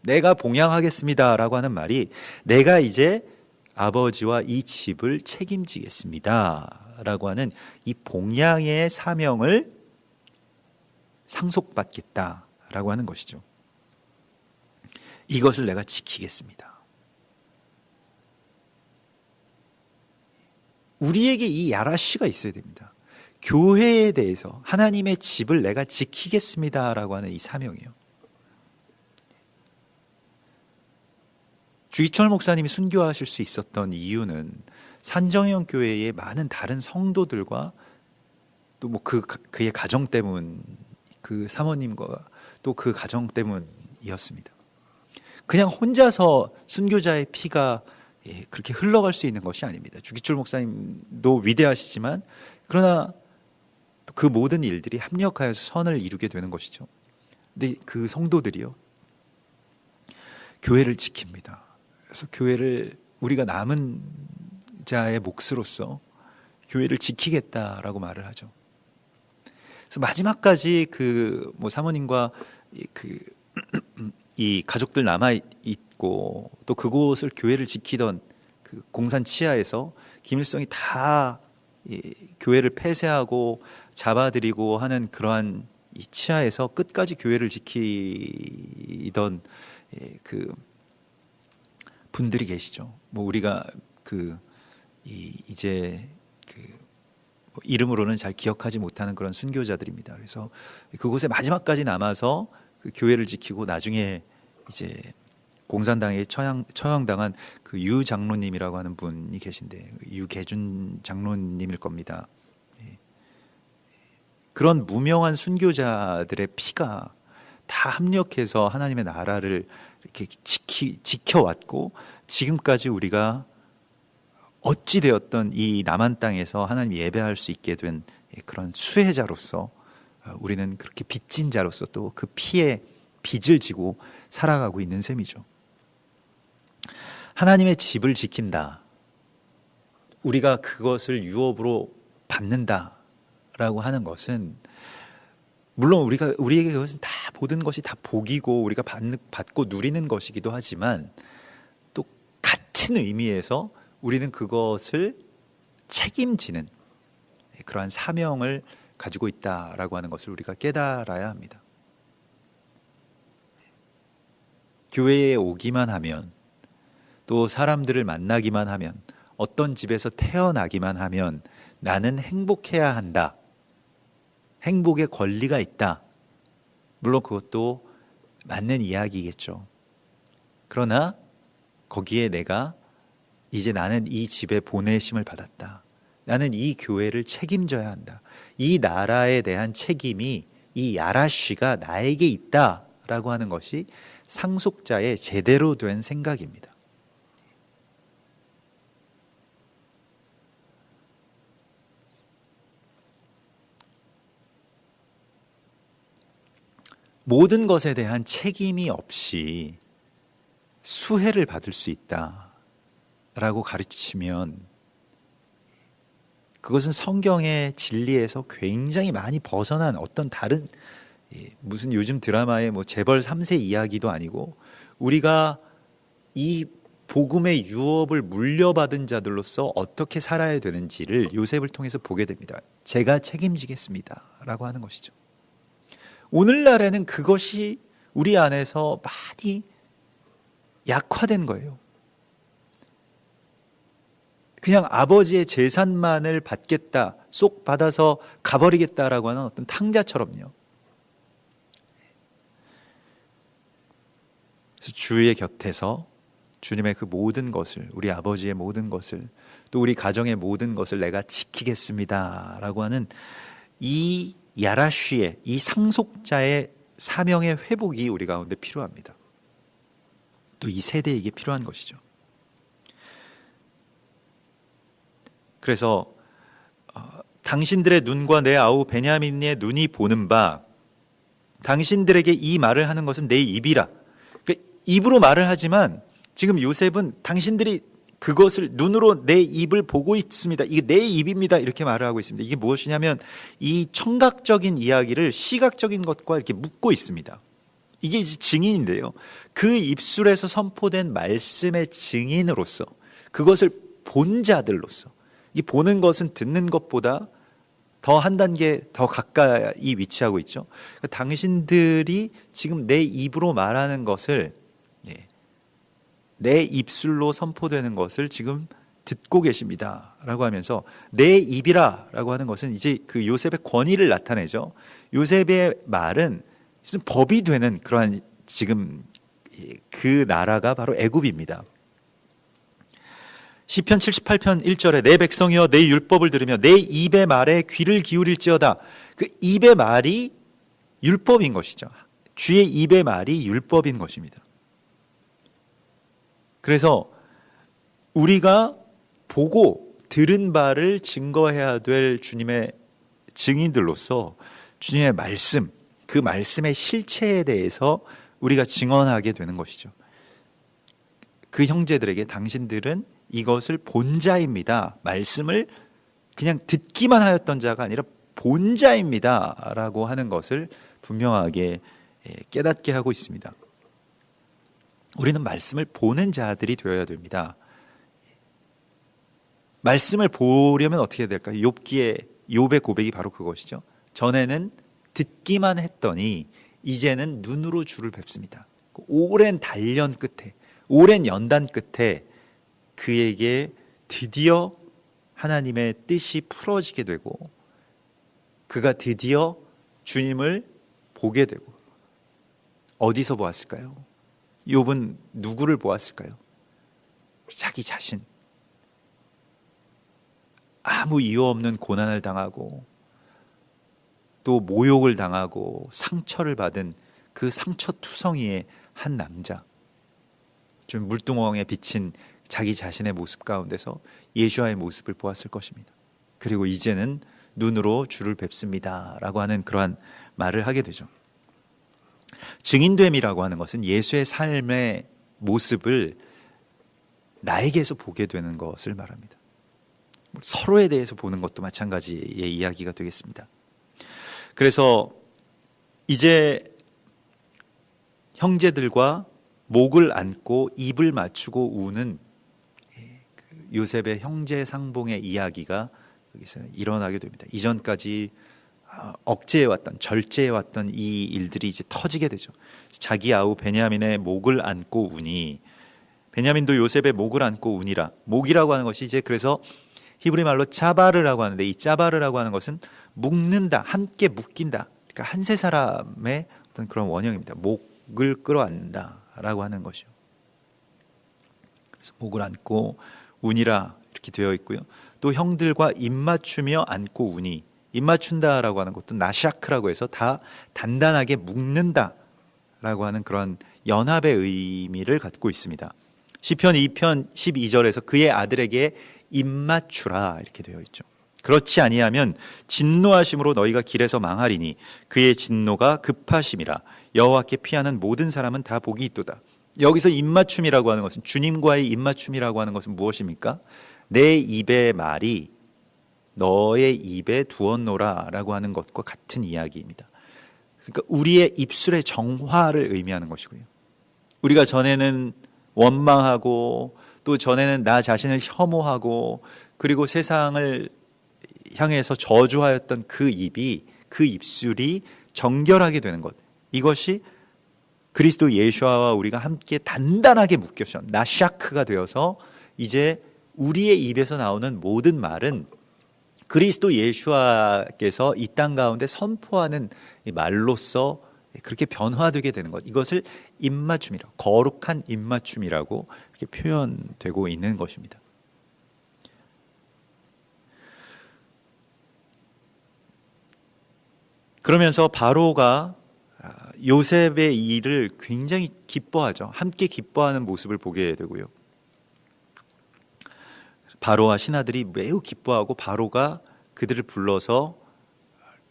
내가 봉양하겠습니다라고 하는 말이 내가 이제 아버지와 이 집을 책임지겠습니다라고 하는 이 봉양의 사명을 상속받겠다라고 하는 것이죠. 이것을 내가 지키겠습니다. 우리에게 이 야라쉬가 있어야 됩니다. 교회에 대해서 하나님의 집을 내가 지키겠습니다라고 하는 이 사명이에요. 주기철 목사님이 순교하실 수 있었던 이유는 산정형 교회의 많은 다른 성도들과 또 뭐 그의 가정 때문, 그 사모님과 또 그 가정 때문이었습니다. 그냥 혼자서 순교자의 피가 그렇게 흘러갈 수 있는 것이 아닙니다. 주기철 목사님도 위대하시지만, 그러나 그 모든 일들이 합력하여서 선을 이루게 되는 것이죠. 근데 그 성도들이요, 교회를 지킵니다. 그래서 교회를, 우리가 남은 자의 몫으로서 교회를 지키겠다라고 말을 하죠. 그래서 마지막까지 그 뭐 사모님과 이 가족들 남아 있고, 또 그곳을 교회를 지키던 그 공산 치하에서 김일성이 다 교회를 폐쇄하고 잡아들이고 하는 그러한 이 치하에서 끝까지 교회를 지키던 그 분들이 계시죠. 뭐 우리가 이제 이름으로는 잘 기억하지 못하는 그런 순교자들입니다. 그래서 그곳에 마지막까지 남아서 그 교회를 지키고, 나중에 이제 공산당에 처형당한 그 유 장로님이라고 하는 분이 계신데, 유계준 장로님일 겁니다. 그런 무명한 순교자들의 피가 다 합력해서 하나님의 나라를 이렇게 지켜왔고, 지금까지 우리가 어찌 되었던 이 남한 땅에서 하나님 예배할 수 있게 된 그런 수혜자로서, 우리는 그렇게 빚진 자로서 또 그 피의 빚을 지고 살아가고 있는 셈이죠. 하나님의 집을 지킨다, 우리가 그것을 유업으로 받는다라고 하는 것은, 물론 우리에게 그것은 다, 모든 것이 다 복이고 우리가 받고 누리는 것이기도 하지만, 또 같은 의미에서 우리는 그것을 책임지는 그러한 사명을 가지고 있다라고 하는 것을 우리가 깨달아야 합니다. 교회에 오기만 하면, 또 사람들을 만나기만 하면, 어떤 집에서 태어나기만 하면 나는 행복해야 한다, 행복의 권리가 있다. 물론 그것도 맞는 이야기겠죠. 그러나 거기에 내가 이제 나는 이 집에 보내심을 받았다, 나는 이 교회를 책임져야 한다, 이 나라에 대한 책임이 이 야라쉬가 나에게 있다라고 하는 것이 상속자의 제대로 된 생각입니다. 모든 것에 대한 책임이 없이 수혜를 받을 수 있다라고 가르치면 그것은 성경의 진리에서 굉장히 많이 벗어난 어떤 다른, 무슨 요즘 드라마의 뭐 재벌 3세 이야기도 아니고, 우리가 이 복음의 유업을 물려받은 자들로서 어떻게 살아야 되는지를 요셉을 통해서 보게 됩니다. 제가 책임지겠습니다 라고 하는 것이죠. 오늘날에는 그것이 우리 안에서 많이 약화된 거예요. 그냥 아버지의 재산만을 받겠다, 쏙 받아서 가버리겠다라고 하는 어떤 탕자처럼요. 그래서 주의 곁에서 주님의 그 모든 것을, 우리 아버지의 모든 것을, 또 우리 가정의 모든 것을 내가 지키겠습니다라고 하는 이 야라쉬의, 이 상속자의 사명의 회복이 우리 가운데 필요합니다. 또 이 세대에게 필요한 것이죠. 그래서 당신들의 눈과 내 아우 베냐민의 눈이 보는 바, 당신들에게 이 말을 하는 것은 내 입이라. 그러니까 입으로 말을 하지만 지금 요셉은 당신들이 그것을 눈으로 내 입을 보고 있습니다, 이게 내 입입니다, 이렇게 말을 하고 있습니다. 이게 무엇이냐면 이 청각적인 이야기를 시각적인 것과 이렇게 묶고 있습니다. 이게 이제 증인인데요, 그 입술에서 선포된 말씀의 증인으로서, 그것을 본 자들로서, 이 보는 것은 듣는 것보다 더 한 단계 더 가까이 위치하고 있죠. 그러니까 당신들이 지금 내 입으로 말하는 것을, 내 입술로 선포되는 것을 지금 듣고 계십니다 라고 하면서, 내 입이라 라고 하는 것은 이제 그 요셉의 권위를 나타내죠. 요셉의 말은 법이 되는 그러한, 지금 그 나라가 바로 애굽입니다. 시편 78편 1절에 내 백성이여 내 율법을 들으며 내 입의 말에 귀를 기울일지어다. 그 입의 말이 율법인 것이죠. 주의 입의 말이 율법인 것입니다. 그래서 우리가 보고 들은 바를 증거해야 될 주님의 증인들로서 주님의 말씀, 그 말씀의 실체에 대해서 우리가 증언하게 되는 것이죠. 그 형제들에게 당신들은 이것을 본 자입니다, 말씀을 그냥 듣기만 하였던 자가 아니라 본 자입니다 라고 하는 것을 분명하게 깨닫게 하고 있습니다. 우리는 말씀을 보는 자들이 되어야 됩니다. 말씀을 보려면 어떻게 해야 될까요? 욥의 고백이 바로 그것이죠. 전에는 듣기만 했더니 이제는 눈으로 주를 뵙습니다. 오랜 단련 끝에, 오랜 연단 끝에 그에게 드디어 하나님의 뜻이 풀어지게 되고, 그가 드디어 주님을 보게 되고, 어디서 보았을까요? 욥은 누구를 보았을까요? 자기 자신. 아무 이유 없는 고난을 당하고 또 모욕을 당하고 상처를 받은 그 상처투성이의 한 남자, 좀 물두멍에 비친 자기 자신의 모습 가운데서 예수와의 모습을 보았을 것입니다. 그리고 이제는 눈으로 주를 뵙습니다 라고 하는 그러한 말을 하게 되죠. 증인됨이라고 하는 것은 예수의 삶의 모습을 나에게서 보게 되는 것을 말합니다. 서로에 대해서 보는 것도 마찬가지의 이야기가 되겠습니다. 그래서 이제 형제들과 목을 안고 입을 맞추고 우는 요셉의 형제 상봉의 이야기가 여기서 일어나게 됩니다. 이전까지 억제해왔던, 절제해왔던 이 일들이 이제 터지게 되죠. 자기 아우 베냐민의 목을 안고 우니, 베냐민도 요셉의 목을 안고 우니라. 목이라고 하는 것이 이제 그래서 히브리 말로 짜바르라고 하는데, 이 짜바르라고 하는 것은 묶는다, 함께 묶인다. 그러니까 한 세 사람의 어떤 그런 원형입니다. 목을 끌어안다라고 하는 것이요. 그래서 목을 안고 우니라 이렇게 되어 있고요. 또 형들과 입맞추며 안고 우니, 입맞춘다라고 하는 것도 나샤크라고 해서 다 단단하게 묶는다라고 하는 그런 연합의 의미를 갖고 있습니다. 시편 2편 12절에서 그의 아들에게 입맞추라 이렇게 되어 있죠. 그렇지 아니하면 진노하심으로 너희가 길에서 망하리니 그의 진노가 급하심이라. 여호와께 피하는 모든 사람은 다 복이 있도다. 여기서 입맞춤이라고 하는 것은, 주님과의 입맞춤이라고 하는 것은 무엇입니까? 내 입의 말이 너의 입에 두었노라 라고 하는 것과 같은 이야기입니다. 그러니까 우리의 입술의 정화를 의미하는 것이고요. 우리가 전에는 원망하고, 또 전에는 나 자신을 혐오하고, 그리고 세상을 향해서 저주하였던 그 입이, 그 입술이 정결하게 되는 것, 이것이 그리스도 예수와 우리가 함께 단단하게 묶여서 나샤크가 되어서 이제 우리의 입에서 나오는 모든 말은 그리스도 예수와께서 이 땅 가운데 선포하는 말로서 그렇게 변화되게 되는 것, 이것을 입맞춤이라고, 거룩한 입맞춤이라고 이렇게 표현되고 있는 것입니다. 그러면서 바로가 요셉의 일을 굉장히 기뻐하죠. 함께 기뻐하는 모습을 보게 되고요. 바로와 신하들이 매우 기뻐하고, 바로가 그들을 불러서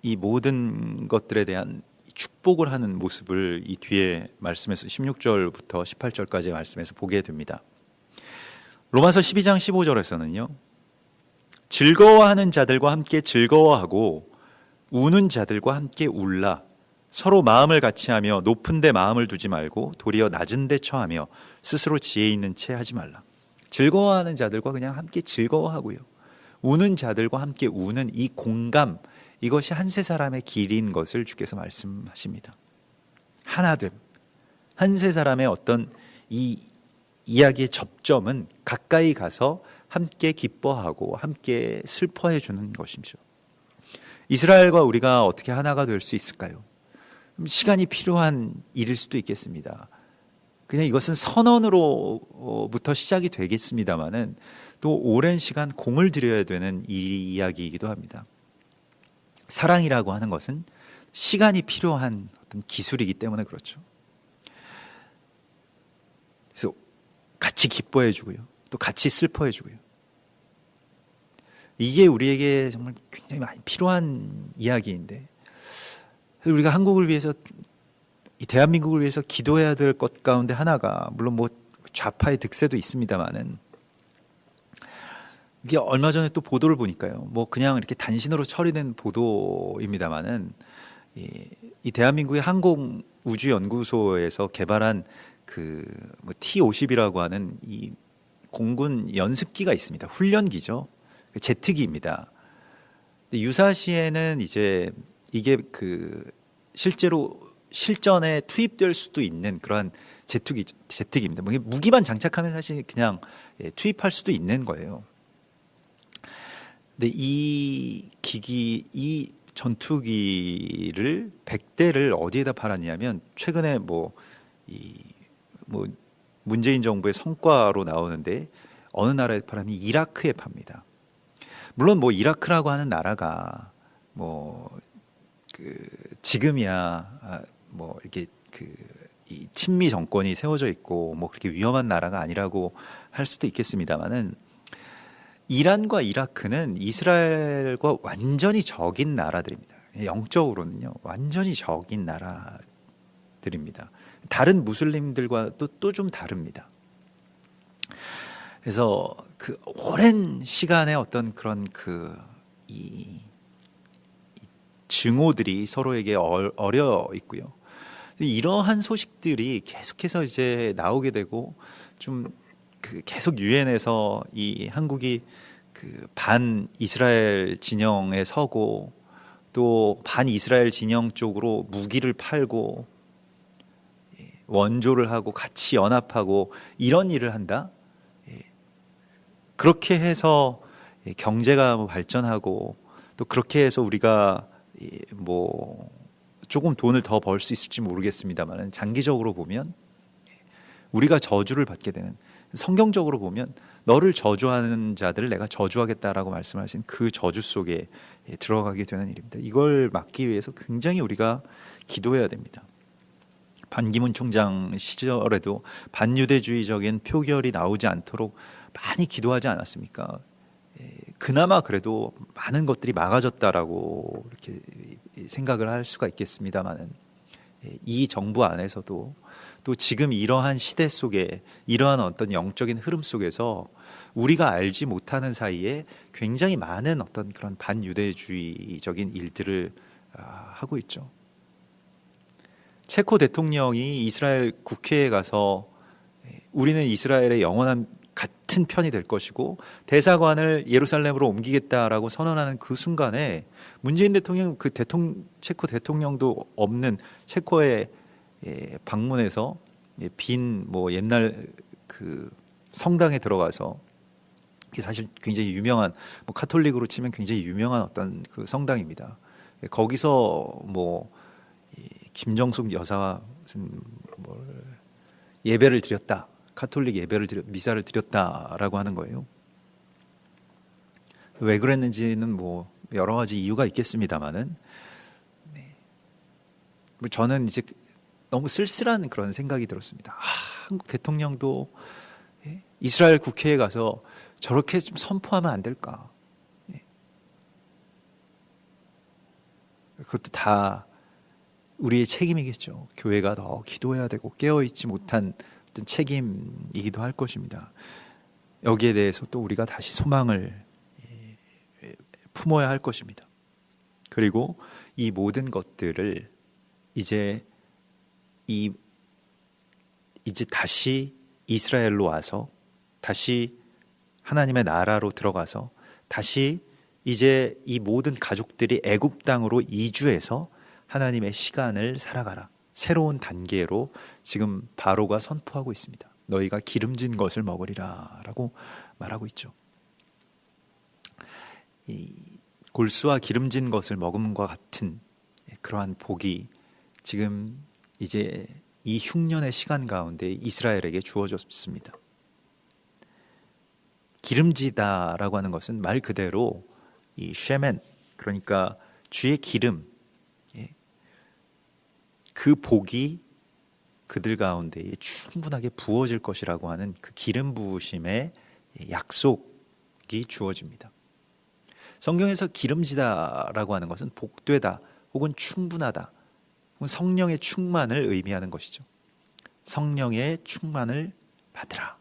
이 모든 것들에 대한 축복을 하는 모습을 이 뒤에 말씀에서 16절부터 18절까지의 말씀에서 보게 됩니다. 로마서 12장 15절에서는요, 즐거워하는 자들과 함께 즐거워하고 우는 자들과 함께 울라. 서로 마음을 같이하며 높은 데 마음을 두지 말고 도리어 낮은 데 처하며 스스로 지혜 있는 채 하지 말라. 즐거워하는 자들과 그냥 함께 즐거워하고요, 우는 자들과 함께 우는 이 공감, 이것이 한 세 사람의 길인 것을 주께서 말씀하십니다. 하나됨, 한 세 사람의 어떤 이 이야기의 접점은 가까이 가서 함께 기뻐하고 함께 슬퍼해 주는 것이죠. 이스라엘과 우리가 어떻게 하나가 될 수 있을까요? 시간이 필요한 일일 수도 있겠습니다. 그냥 이것은 선언으로부터 시작이 되겠습니다만은 또 오랜 시간 공을 들여야 되는 이야기이기도 합니다. 사랑이라고 하는 것은 시간이 필요한 어떤 기술이기 때문에 그렇죠. 그래서 같이 기뻐해 주고요, 또 같이 슬퍼해 주고요. 이게 우리에게 정말 굉장히 많이 필요한 이야기인데, 우리가 한국을 위해서, 이 대한민국을 위해서 기도해야 될 것 가운데 하나가, 물론 뭐 좌파의 득세도 있습니다만은, 이게 얼마 전에 또 보도를 보니까요, 뭐 그냥 이렇게 단신으로 처리된 보도입니다만은, 이 대한민국의 항공우주연구소에서 개발한 그 뭐 T-50이라고 하는 이 공군 연습기가 있습니다. 훈련기죠. 제트기입니다. 유사시에는 이제 이게 그 실제로 실전에 투입될 수도 있는 그러한 제트기입니다. 무기만 장착하면 사실 그냥 투입할 수도 있는 거예요. 근데 이 기기, 이 전투기를 100대를 어디에다 팔았냐면, 최근에 뭐 문재인 정부의 성과로 나오는데, 어느 나라에 팔았니? 이라크에 팝니다. 물론 뭐 이라크라고 하는 나라가 지금이야 뭐 이렇게 이 친미 정권이 세워져 있고 뭐 그렇게 위험한 나라가 아니라고 할 수도 있겠습니다만은, 이란과 이라크는 이스라엘과 완전히 적인 나라들입니다. 영적으로는요, 완전히 적인 나라들입니다. 다른 무슬림들과 또 좀 다릅니다. 그래서 그 오랜 시간의 어떤 그런 이 증오들이 서로에게 어려 있고요. 이러한 소식들이 계속해서 이제 나오게 되고, 좀 계속 유엔에서 이 한국이 반 이스라엘 진영에 서고, 또 반이스라엘 진영 쪽으로 무기를 팔고 원조를 하고 같이 연합하고 이런 일을 한다. 그렇게 해서 경제가 발전하고 또 그렇게 해서 우리가 뭐 조금 돈을 더 벌 수 있을지 모르겠습니다만 장기적으로 보면 우리가 저주를 받게 되는, 성경적으로 보면 너를 저주하는 자들을 내가 저주하겠다라고 말씀하신 그 저주 속에 들어가게 되는 일입니다. 이걸 막기 위해서 굉장히 우리가 기도해야 됩니다. 반기문 총장 시절에도 반유대주의적인 표결이 나오지 않도록 많이 기도하지 않았습니까? 그나마 그래도 많은 것들이 막아졌다라고 이렇게 생각을 할 수가 있겠습니다만은 이 정부 안에서도 또 지금 이러한 시대 속에 이러한 어떤 영적인 흐름 속에서 우리가 알지 못하는 사이에 굉장히 많은 어떤 그런 반유대주의적인 일들을 하고 있죠. 체코 대통령이 이스라엘 국회에 가서 우리는 이스라엘의 영원한 같은 편이 될 것이고 대사관을 예루살렘으로 옮기겠다라고 선언하는 그 순간에 문재인 대통령 체코 대통령도 없는 체코에 방문해서 빈 뭐 옛날 그 성당에 들어가서 사실 굉장히 유명한 뭐 카톨릭으로 치면 굉장히 유명한 어떤 그 성당입니다. 거기서 뭐 김정숙 여사와 무슨 예배를 드렸다. 카톨릭 미사를 드렸다라고 하는 거예요. 왜 그랬는지는 뭐 여러 가지 이유가 있겠습니다만은 저는 이제 너무 쓸쓸한 그런 생각이 들었습니다. 한국 대통령도 이스라엘 국회에 가서 저렇게 좀 선포하면 안 될까? 그것도 다 우리의 책임이겠죠. 교회가 더 기도해야 되고 깨어있지 못한 어떤 책임이기도 할 것입니다. 여기에 대해서 또 우리가 다시 소망을 품어야 할 것입니다. 그리고 이 모든 것들을 이제 다시 이스라엘로 와서 다시 하나님의 나라로 들어가서 다시 이제 이 모든 가족들이 애굽 땅으로 이주해서 하나님의 시간을 살아가라. 새로운 단계로 지금 바로가 선포하고 있습니다. 너희가 기름진 것을 먹으리라 라고 말하고 있죠. 이 골수와 기름진 것을 먹음과 같은 그러한 복이 지금 이제 이 흉년의 시간 가운데 이스라엘에게 주어졌습니다. 기름지다라고 하는 것은 말 그대로 이 쉐멘, 그러니까 주의 기름, 그 복이 그들 가운데에 충분하게 부어질 것이라고 하는 그 기름 부으심의 약속이 주어집니다. 성경에서 기름지다라고 하는 것은 복되다 혹은 충분하다 혹은 성령의 충만을 의미하는 것이죠. 성령의 충만을 받으라.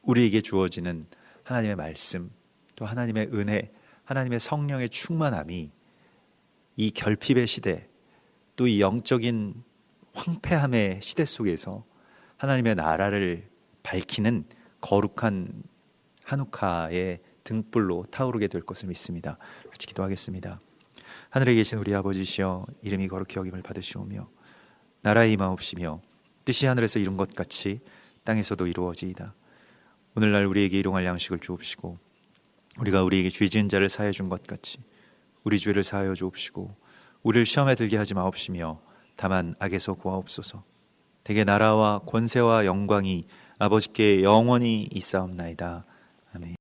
우리에게 주어지는 하나님의 말씀, 또 하나님의 은혜, 하나님의 성령의 충만함이 이 결핍의 시대, 또 이 영적인 황폐함의 시대 속에서 하나님의 나라를 밝히는 거룩한 한우카의 등불로 타오르게 될 것을 믿습니다. 같이 기도하겠습니다. 하늘에 계신 우리 아버지시여, 이름이 거룩히 여김을 받으시오며 나라의 임하옵시며 뜻이 하늘에서 이룬 것 같이 땅에서도 이루어지이다. 오늘날 우리에게 일용할 양식을 주옵시고 우리가 우리에게 죄 지은 자를 사하여 준 것 같이 우리 죄를 사하여 주옵시고 우리를 시험에 들게 하지 마옵시며 다만 악에서 구하옵소서. 대개 나라와 권세와 영광이 아버지께 영원히 있사옵나이다. 아멘.